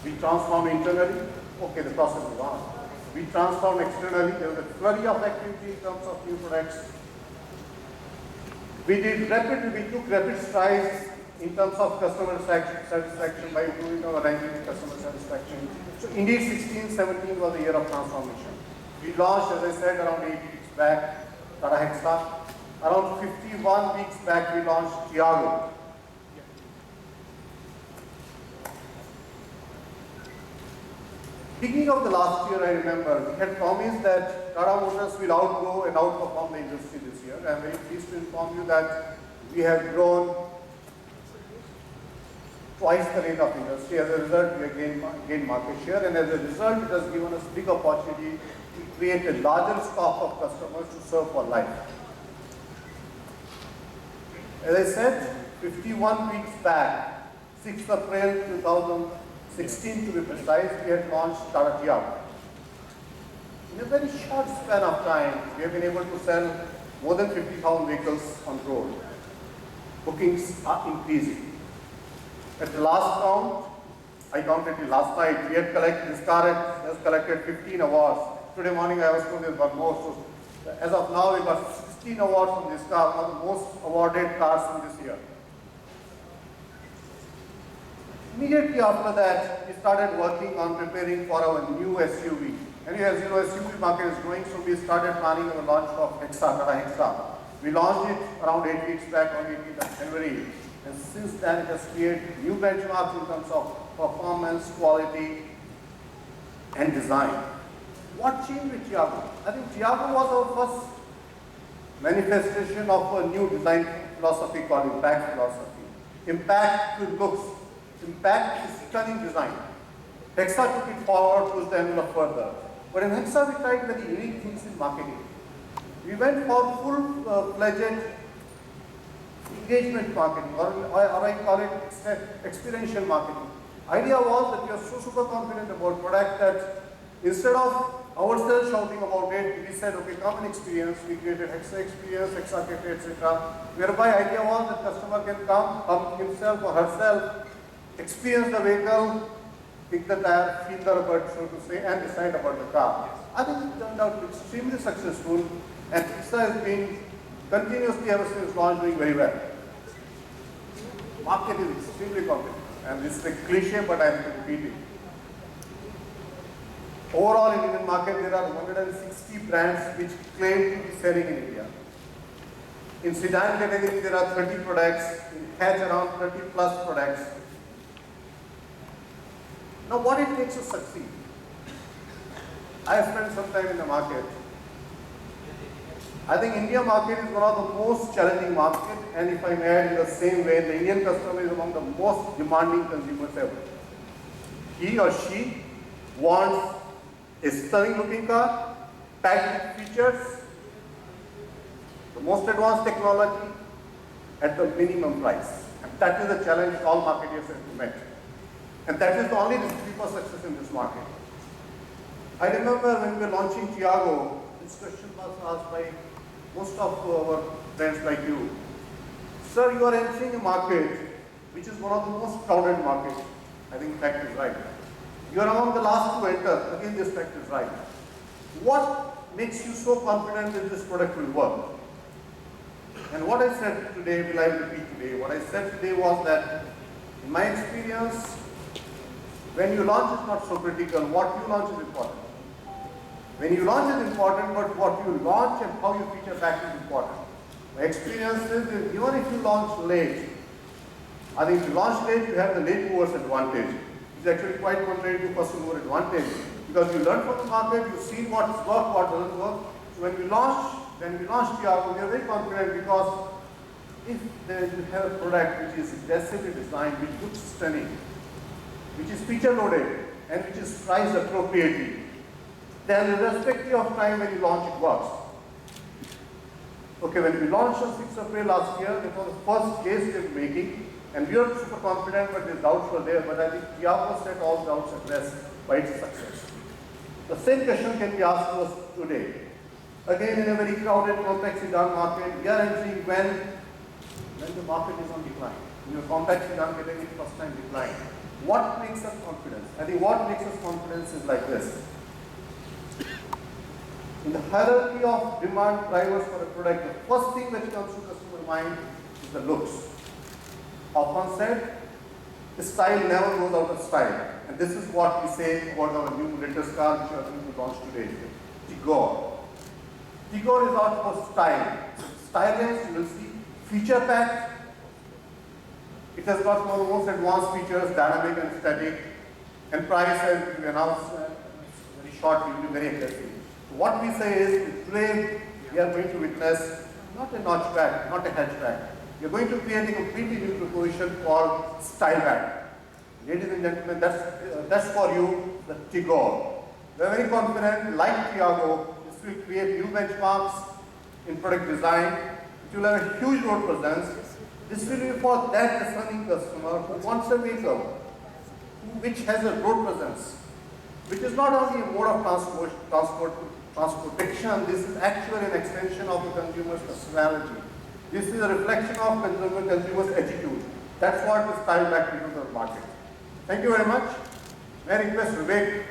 We transform internally. Okay, the process is on. We transform externally. There was a flurry of activity in terms of new products. We took rapid strides in terms of customer satisfaction by improving our ranking in customer satisfaction. So indeed 16-17 was the year of transformation. We launched, as I said, around 8 weeks back, Tata Hexa. Around 51 weeks back, we launched Tiago. Beginning of the last year, I remember, we had promised that Tata Motors will outgrow and outperform the industry this year. I am very pleased to inform you that we have grown twice the rate of industry. As a result, we have gained market share, and as a result, it has given us big opportunity to create a larger stock of customers to serve for life. As I said, 51 weeks back, 6th April 2016 to be precise, we had launched Tata Tiago. In a very short span of time, we have been able to sell more than 50,000 vehicles on road. Bookings are increasing. At the last count, I counted it last night, this car has collected 15 awards. Today morning I was told there were more. So as of now, we got 16 awards from this car, one of the most awarded cars in this year. Immediately after that, we started working on preparing for our new SUV. And as you know, SUV market is growing, so we started planning our launch of Hexa, Tata Hexa. We launched it around 8 weeks back on 18th of January. And since then, it has created new benchmarks in terms of performance, quality, and design. What changed with Tiago? I think Tiago was our first manifestation of a new design philosophy called impact philosophy. Impact with looks. Impact is stunning design. Hexa took it forward, pushed the envelope further. But in Hexa, we tried very unique things in marketing. We went for full-fledged engagement marketing, or I call it experiential marketing. Idea was that we are so super confident about product that instead of ourselves shouting about it, we said, okay, come and experience. We created Hexa experience, Hexa cafe, etc. Whereby idea was that customer can come himself or herself, experience the vehicle, pick the tire, feel the rubber, so to say, and decide about the car. I think it turned out extremely successful, and Hexa has been continuously ever since launch doing very well. Market is extremely competitive, and this is a cliche, but I have to repeat it. Overall, in Indian market, there are 160 brands which claim to be selling in India. In sedan category, there are 30 products. In hatch, around 30 plus products. Now, what it takes to succeed? I have spent some time in the market. I think India market is one of the most challenging markets, and if I may add in the same way, the Indian customer is among the most demanding consumers ever. He or she wants a stunning looking car, packed with features, the most advanced technology at the minimum price. And that is the challenge all marketers have to meet. And that is the only recipe for success in this market. I remember when we were launching Tiago, this question was asked by most of our friends like you. Sir, you are entering a market which is one of the most crowded markets. I think fact is right. You are among the last to enter. Again, this fact is right. What makes you so confident that this product will work? And what I said today, will I repeat today? What I said today was that, in my experience, when you launch is not so critical, what you launch is important. When you launch is important, but what you launch and how you feature back is important. My experience is that even if you launch late, I think if you launch late, you have the late movers advantage. It's actually quite contrary to first mover advantage, because you learn from the market, you see what's work, what doesn't work. So when we launch Tiago, we are very confident, because if you have a product which is aggressively designed, which looks stunning, which is feature loaded, and which is priced appropriately, then irrespective of time when you launch, it works. Okay, when we launched on 6th April last year, it was the first case we were making, and we were super confident, but the doubts were there. But I think Tiago set all doubts at rest by its success. The same question can be asked to us today. Again, in a very crowded, compact sedan market, we are entering when the market is on decline. In your compact sedan category, first time decline. What makes us confident? I think what makes us confident is like this. In the hierarchy of demand drivers for a product, the first thing that comes to customer mind is the looks. Often said, style never goes out of style. And this is what we say about our new latest car which we are going to launch today, Tigor. Tigor is all about style. Stylish, you will see, feature packed. It has got one of the most advanced features, dynamic and static. And price, as we announced very shortly, will be very aggressive. So what we say is, today we are going to witness not a notchback, not a hatchback. We are going to create a completely new proposition called Styleback. Ladies and gentlemen, that's for you, the Tigor. We are very confident, like Tiago, this will create new benchmarks in product design. It will have a huge road presence. This will be for that discerning customer who wants a vehicle which has a road presence, which is not only a mode of transportation, this is actually an extension of the consumer's personality. This is a reflection of consumer's attitude. That's what the Styleback brings to the market. Thank you very much. May I request Vivek